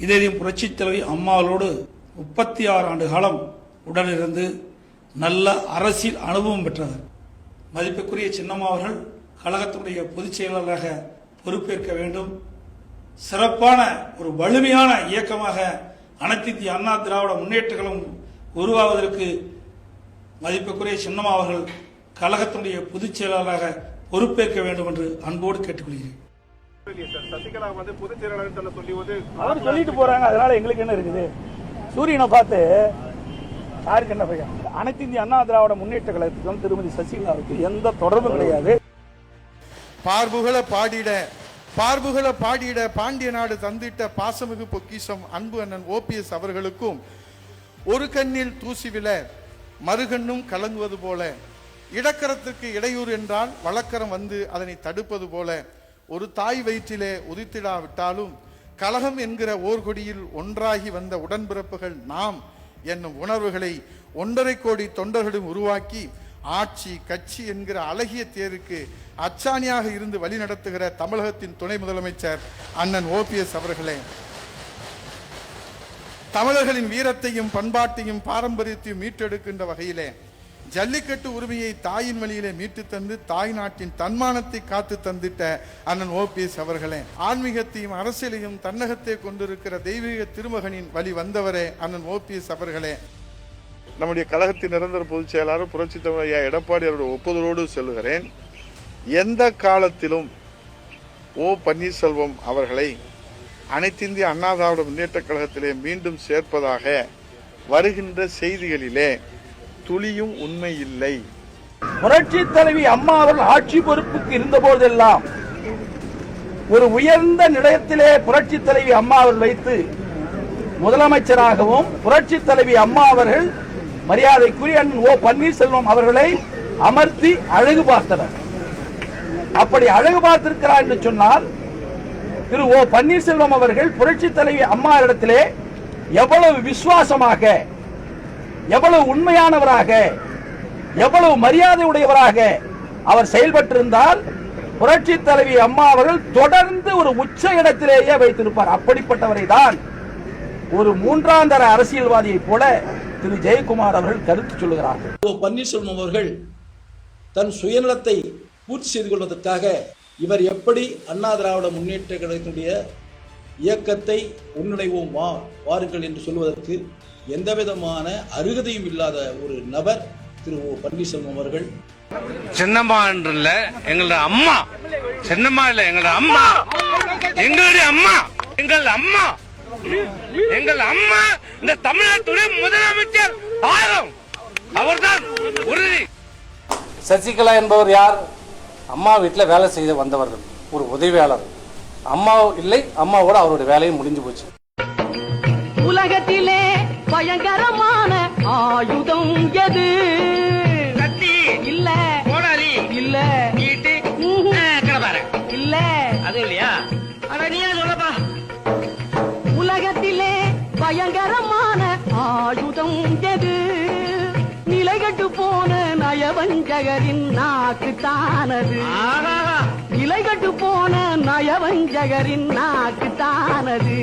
இதயம் புரட்சித் தலைவி அம்மாவோடு 36 ஆண்டு காலம் உடனிருந்து நல்ல அரசியல் அனுபவம் பெற்றவர். மதிப்புக்குரிய சின்னம்மா அவர்கள் கழகத்தினுடைய பொதுச் செயலாளராக பொறுப்பேற்க வேண்டும். சிறப்பான ஒரு வலிமையான இயக்கமாக அனைத்து இந்திய அண்ணா திராவிட முன்னேற்ற கழகம் உருவாவதற்கு மதிப்புக்குரிய சின்னம்மா அவர்கள் கழகத்தினுடைய பொதுச் செயலாளராக பொறுப்பேற்க வேண்டும் என்று அன்போடு கேட்டுக்கொள்கிறேன். சசிகலா பொதுச் செயலாளர் சொல்லிட்டு போறாங்க, அதனால எங்களுக்கு என்ன இருக்குது? சூரியனை பார்த்து யாருக்கு என்ன பையன்? அனைத்து இந்திய அண்ணா திராவிட முன்னேற்ற கழகத்துக்கும் திருமதி சசிகலாவுக்கு எந்த தொடர்பும் கிடையாது. பார்புகள பாடியிட பாண்டிய நாடு தந்திட்ட பாசமிகு பொக்கிஷம் அன்பு அண்ணன் OPS அவர்களுக்கும் ஒரு கண்ணில் தூசி விழ மறுகண்ணும் கலங்குவது போல, இடக்கரத்துக்கு இடையூறு என்றால் வழக்கரம் வந்து அதனை தடுப்பது போல, ஒரு தாய் வயிற்றிலே உதித்திடாவிட்டாலும் கழகம் என்கிற ஓர்கொடியில் ஒன்றாகி வந்த உடன்பிறப்புகள் நாம் என்னும் உணர்வுகளை 1.5 கோடி தொண்டர்களும் உருவாக்கி ஆட்சி கட்சி என்கிற அழகிய தேருக்கு அச்சாணியாக இருந்து வழி நடத்துகிற தமிழகத்தின் துணை முதலமைச்சர் அண்ணன் OPS அவர்களே, தமிழர்களின் வீரத்தையும் பண்பாட்டையும் பாரம்பரியத்தையும் மீட்டெடுக்கின்ற வகையிலே ஜல்லிக்கட்டு உரிமையை தாயின் வழியிலே மீட்டு தந்து தாய் நாட்டின் தன்மானத்தை காத்து தந்திட்ட அண்ணன் OPS அவர்களே, ஆன்மீகத்தையும் அரசியலையும் தன்னகத்தை கொண்டிருக்கிற தெய்வீக திருமகனின் வழி வந்தவரே அண்ணன் OPS அவர்களே, நம்முடைய கழகத்தின் நிரந்தர பொதுச் செயலாளர் புரட்சித் தலைவர் ஐயா எடப்பாடி அவருடைய ஒப்புதலோடு சொல்லுகிறேன், எந்த காலத்திலும் பன்னீர்செல்வம் அவர்களை அனைத்து இந்திய அண்ணா திராவிட முன்னேற்ற கழகத்திலே மீண்டும் சேர்ப்பதாக வருகின்ற செய்திகளிலே துளியும் உண்மை இல்லை. புரட்சி தலைவி அம்மா அவர்கள் ஆட்சி பொறுப்புக்கு இருந்த போதெல்லாம் ஒரு உயர்ந்த நிலையத்திலே புரட்சி தலைவி அம்மா அவர்கள் வைத்து முதலமைச்சராகவும் புரட்சி தலைவி அம்மா அவர்கள் மரியாதைக்குரிய பன்னீர்செல்வம் அவர்களை அமர்த்தி அழகு பார்த்தனர். அப்படி அழகு பார்த்திருக்கிறார் என்று சொன்னால் திரு பன்னீர்செல்வம் அவர்கள் புரட்சி தலைவி அம்மா இடத்திலே எவ்வளவு விசுவாசமாக, எவ்வளவு உண்மையானவராக, எவ்வளவு மரியாதை உடையவராக அவர் செயல்பட்டிருந்தால் புரட்சி தலைவி அம்மா அவர்கள் தொடர்ந்து ஒரு உச்ச இடத்திலேயே வைத்திருப்பார். அப்படிப்பட்டவரை தான் ஒரு மூன்றாந்தர அரசியல்வாதியை போல திரு ஜெயக்குமார் அவர்கள் கருத்து சொல்லுகிறார்கள். பன்னீர்செல்வம் அவர்கள் தன் சுயநலத்தை பூர்த்தி செய்து கொள்வதற்காக இவர் எப்படி அண்ணா திராவிட முன்னேற்ற கழகத்தினுடைய இயக்கத்தை ஒன்றிணைவோம் வாருங்கள் என்று சொல்வதற்கு எந்தவிதமான அருகதையும் இல்லாத ஒரு நபர் திரு பன்னீர்செல்வம் அவர்கள். சின்னம்மா இல்ல எங்களோட அம்மா, சின்னம்மா இல்ல எங்களோட அம்மா, எங்களுடைய அம்மா, எங்கள் அம்மா, எங்கள் அம்மா இந்த தமிழ்நாட்டுடைய முதலமைச்சர் ஆகும், அவர்தான் உறுதி. சசிகலா என்பவர் யார்? அம்மா வீட்டில் வேலை செய்து வந்தவர்கள், ஒரு உதவியாளர். அம்மா இல்லை, அம்மாவோட அவருடைய வேலையும் முடிஞ்சு போச்சு. உலகத்திலே பயங்கரமான ஆயுதம் எது? கத்தி இல்ல, கோடாலி இல்ல, ஈட்டி, கடப்பாரை இல்ல, அது இல்லையா? அட நீயே சொல்லப்பா. உலகத்திலே பயங்கரமான ஆயுதம் எது? நிலைகட்டு போன நயவஞ்சகரின் நாக்குத்தானது. நிலைகட்டு போன நயவஞ்சகரின் நாக்குத்தானது.